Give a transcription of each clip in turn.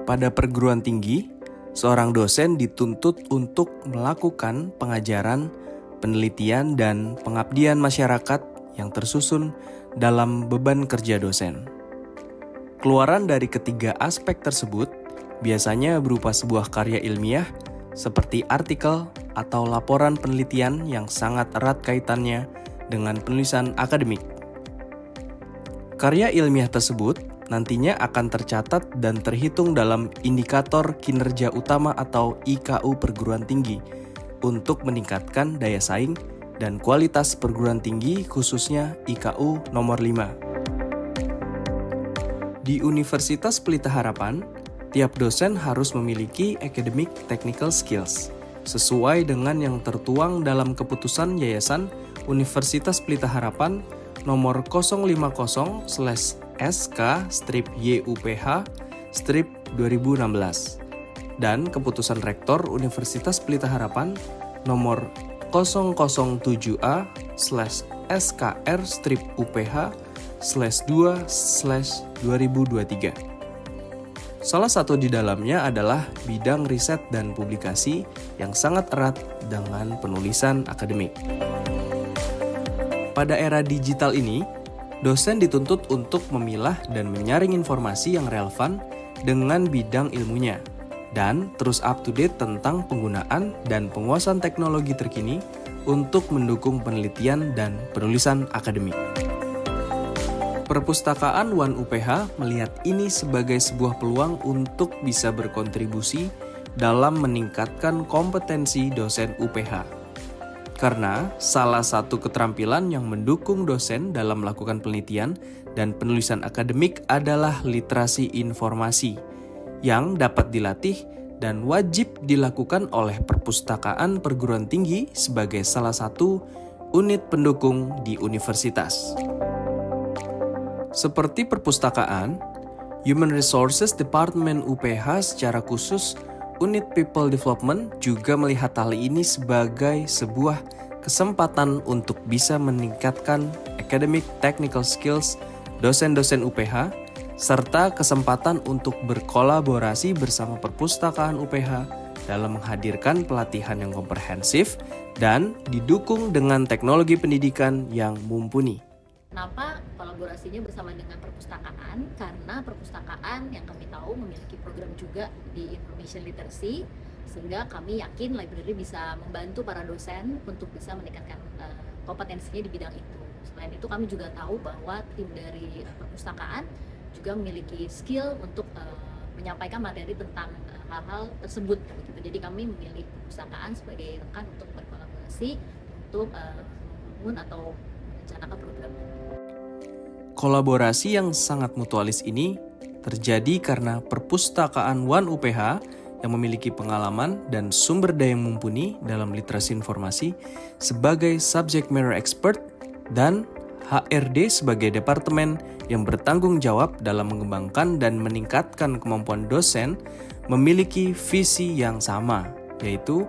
Pada perguruan tinggi, seorang dosen dituntut untuk melakukan pengajaran, penelitian, dan pengabdian masyarakat yang tersusun dalam beban kerja dosen. Keluaran dari ketiga aspek tersebut biasanya berupa sebuah karya ilmiah seperti artikel atau laporan penelitian yang sangat erat kaitannya dengan penulisan akademik. Karya ilmiah tersebut nantinya akan tercatat dan terhitung dalam indikator kinerja utama atau IKU perguruan tinggi untuk meningkatkan daya saing dan kualitas perguruan tinggi, khususnya IKU nomor 5. Di Universitas Pelita Harapan, tiap dosen harus memiliki academic technical skills sesuai dengan yang tertuang dalam keputusan Yayasan Universitas Pelita Harapan nomor 050-SK-YUPH-2016 dan keputusan Rektor Universitas Pelita Harapan nomor 007A/SKR-UPH/2/2023. Salah satu di dalamnya adalah bidang riset dan publikasi yang sangat erat dengan penulisan akademik. Pada era digital ini, dosen dituntut untuk memilah dan menyaring informasi yang relevan dengan bidang ilmunya, dan terus up to date tentang penggunaan dan penguasaan teknologi terkini untuk mendukung penelitian dan penulisan akademik. Perpustakaan One UPH melihat ini sebagai sebuah peluang untuk bisa berkontribusi dalam meningkatkan kompetensi dosen UPH. Karena salah satu keterampilan yang mendukung dosen dalam melakukan penelitian dan penulisan akademik adalah literasi informasi yang dapat dilatih dan wajib dilakukan oleh perpustakaan perguruan tinggi sebagai salah satu unit pendukung di universitas. Seperti perpustakaan, Human Resources Department UPH secara khusus Unit People Development juga melihat hal ini sebagai sebuah kesempatan untuk bisa meningkatkan academic technical skills dosen-dosen UPH, serta kesempatan untuk berkolaborasi bersama perpustakaan UPH dalam menghadirkan pelatihan yang komprehensif dan didukung dengan teknologi pendidikan yang mumpuni. Kenapa kolaborasinya bersama dengan perpustakaan? Karena perpustakaan yang kami tahu memiliki program juga di information literacy, sehingga kami yakin library bisa membantu para dosen untuk bisa meningkatkan kompetensinya di bidang itu. Selain itu kami juga tahu bahwa tim dari perpustakaan juga memiliki skill untuk menyampaikan materi tentang hal-hal tersebut. Jadi kami memilih perpustakaan sebagai rekan untuk berkolaborasi untuk membangun atau merencanakan program. Kolaborasi yang sangat mutualis ini terjadi karena perpustakaan One UPH yang memiliki pengalaman dan sumber daya yang mumpuni dalam literasi informasi sebagai subject matter expert dan HRD sebagai departemen yang bertanggung jawab dalam mengembangkan dan meningkatkan kemampuan dosen memiliki visi yang sama, yaitu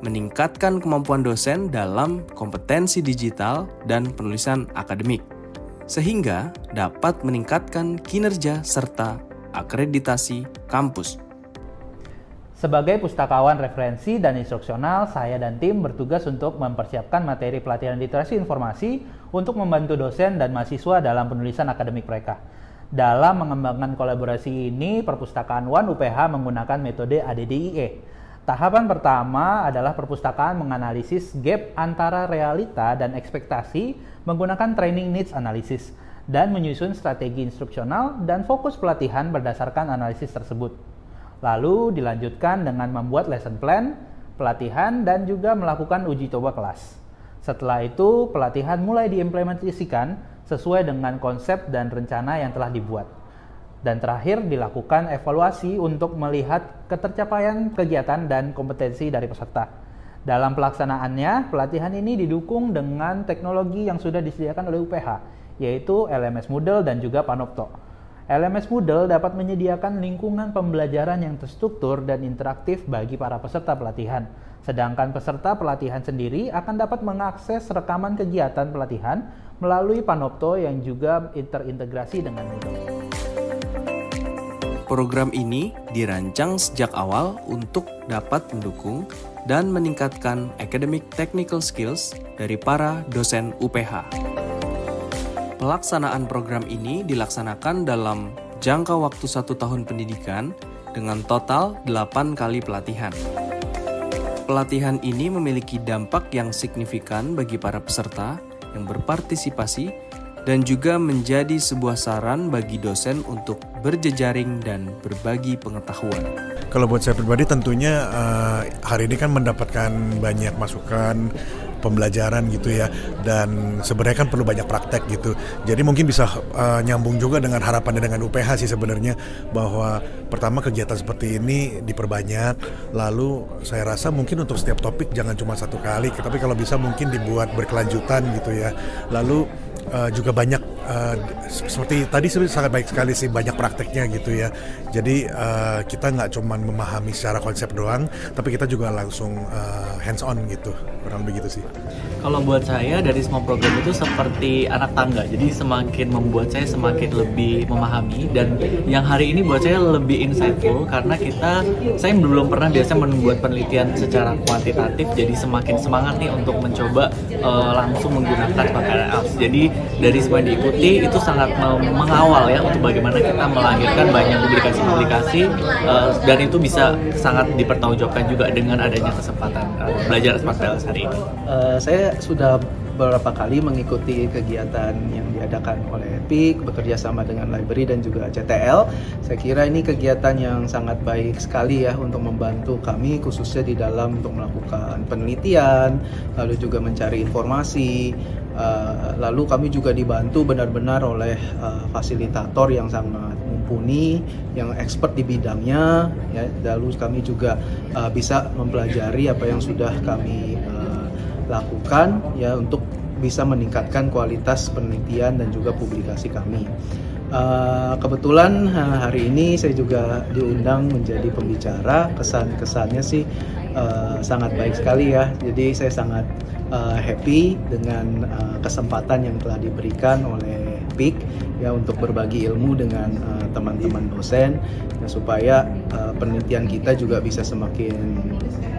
meningkatkan kemampuan dosen dalam kompetensi digital dan penulisan akademik, sehingga dapat meningkatkan kinerja serta akreditasi kampus. Sebagai pustakawan referensi dan instruksional, saya dan tim bertugas untuk mempersiapkan materi pelatihan literasi informasi untuk membantu dosen dan mahasiswa dalam penulisan akademik mereka. Dalam mengembangkan kolaborasi ini, perpustakaan One UPH menggunakan metode ADDIE. Tahapan pertama adalah perpustakaan menganalisis gap antara realita dan ekspektasi menggunakan training needs analysis dan menyusun strategi instruksional dan fokus pelatihan berdasarkan analisis tersebut. Lalu dilanjutkan dengan membuat lesson plan, pelatihan, dan juga melakukan uji coba kelas. Setelah itu, pelatihan mulai diimplementasikan sesuai dengan konsep dan rencana yang telah dibuat. Dan terakhir dilakukan evaluasi untuk melihat ketercapaian kegiatan dan kompetensi dari peserta. Dalam pelaksanaannya, pelatihan ini didukung dengan teknologi yang sudah disediakan oleh UPH, yaitu LMS Moodle dan juga Panopto. LMS Moodle dapat menyediakan lingkungan pembelajaran yang terstruktur dan interaktif bagi para peserta pelatihan. Sedangkan peserta pelatihan sendiri akan dapat mengakses rekaman kegiatan pelatihan melalui Panopto yang juga terintegrasi dengan Moodle. Program ini dirancang sejak awal untuk dapat mendukung dan meningkatkan academic technical skills dari para dosen UPH. Pelaksanaan program ini dilaksanakan dalam jangka waktu 1 tahun pendidikan dengan total 8 kali pelatihan. Pelatihan ini memiliki dampak yang signifikan bagi para peserta yang berpartisipasi dan juga menjadi sebuah saran bagi dosen untuk berjejaring dan berbagi pengetahuan. Kalau buat saya pribadi tentunya hari ini kan mendapatkan banyak masukan, pembelajaran gitu ya, dan sebenarnya kan perlu banyak praktek gitu. Jadi mungkin bisa nyambung juga dengan harapannya dengan UPH sih sebenarnya, bahwa pertama kegiatan seperti ini diperbanyak, lalu saya rasa mungkin untuk setiap topik jangan cuma 1 kali, tapi kalau bisa mungkin dibuat berkelanjutan gitu ya. Lalu juga banyak seperti tadi sangat baik sekali sih, banyak prakteknya gitu ya. Jadi kita nggak cuma memahami secara konsep doang, tapi kita juga langsung hands on gitu, kurang begitu sih. Kalau buat saya dari semua program itu seperti anak tangga, jadi semakin membuat saya semakin lebih memahami, dan yang hari ini buat saya lebih insightful karena saya belum pernah biasa membuat penelitian secara kuantitatif, jadi semakin semangat nih untuk mencoba langsung menggunakan pakaian apps. Jadi dari semua yang diikuti itu sangat mengawal ya untuk bagaimana kita melahirkan banyak publikasi-publikasi, dan itu bisa sangat dipertanggungjawabkan juga dengan adanya kesempatan belajar Smart Files hari ini. Saya sudah beberapa kali mengikuti kegiatan yang diadakan oleh PIK bekerja sama dengan library dan juga CTL. Saya kira ini kegiatan yang sangat baik sekali ya untuk membantu kami khususnya di dalam untuk melakukan penelitian, lalu juga mencari informasi. Lalu kami juga dibantu benar-benar oleh fasilitator yang sangat mumpuni, yang expert di bidangnya ya. Lalu kami juga bisa mempelajari apa yang sudah kami lakukan ya untuk bisa meningkatkan kualitas penelitian dan juga publikasi kami. Kebetulan hari ini saya juga diundang menjadi pembicara. Kesan-kesannya sih sangat baik sekali ya. Jadi saya sangat happy dengan kesempatan yang telah diberikan oleh PIK ya untuk berbagi ilmu dengan teman-teman dosen ya, supaya penelitian kita juga bisa semakin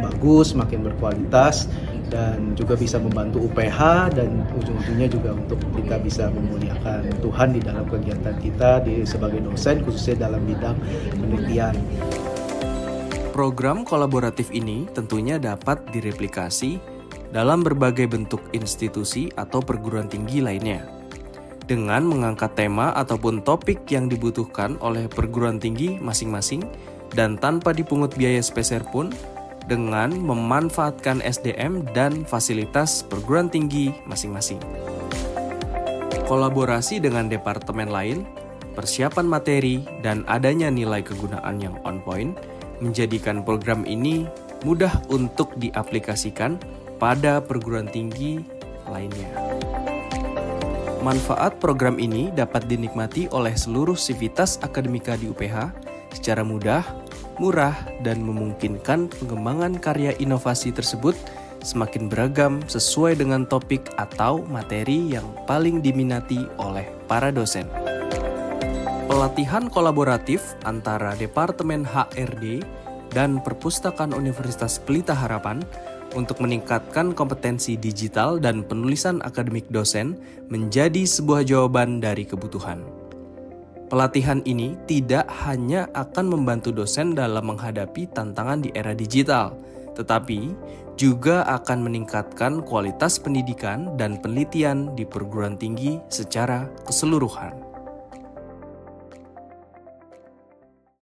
bagus, semakin berkualitas, dan juga bisa membantu UPH, dan ujung-ujungnya juga untuk kita bisa memuliakan Tuhan di dalam kegiatan kita sebagai dosen, khususnya dalam bidang penelitian. Program kolaboratif ini tentunya dapat direplikasi dalam berbagai bentuk institusi atau perguruan tinggi lainnya, dengan mengangkat tema ataupun topik yang dibutuhkan oleh perguruan tinggi masing-masing dan tanpa dipungut biaya speser pun, dengan memanfaatkan SDM dan fasilitas perguruan tinggi masing-masing. Kolaborasi dengan departemen lain, persiapan materi, dan adanya nilai kegunaan yang on point menjadikan program ini mudah untuk diaplikasikan pada perguruan tinggi lainnya. Manfaat program ini dapat dinikmati oleh seluruh sivitas akademika di UPH secara mudah, murah, dan memungkinkan pengembangan karya inovasi tersebut semakin beragam sesuai dengan topik atau materi yang paling diminati oleh para dosen. Pelatihan kolaboratif antara Departemen HRD dan Perpustakaan Universitas Pelita Harapan untuk meningkatkan kompetensi digital dan penulisan akademik dosen menjadi sebuah jawaban dari kebutuhan. Pelatihan ini tidak hanya akan membantu dosen dalam menghadapi tantangan di era digital, tetapi juga akan meningkatkan kualitas pendidikan dan penelitian di perguruan tinggi secara keseluruhan.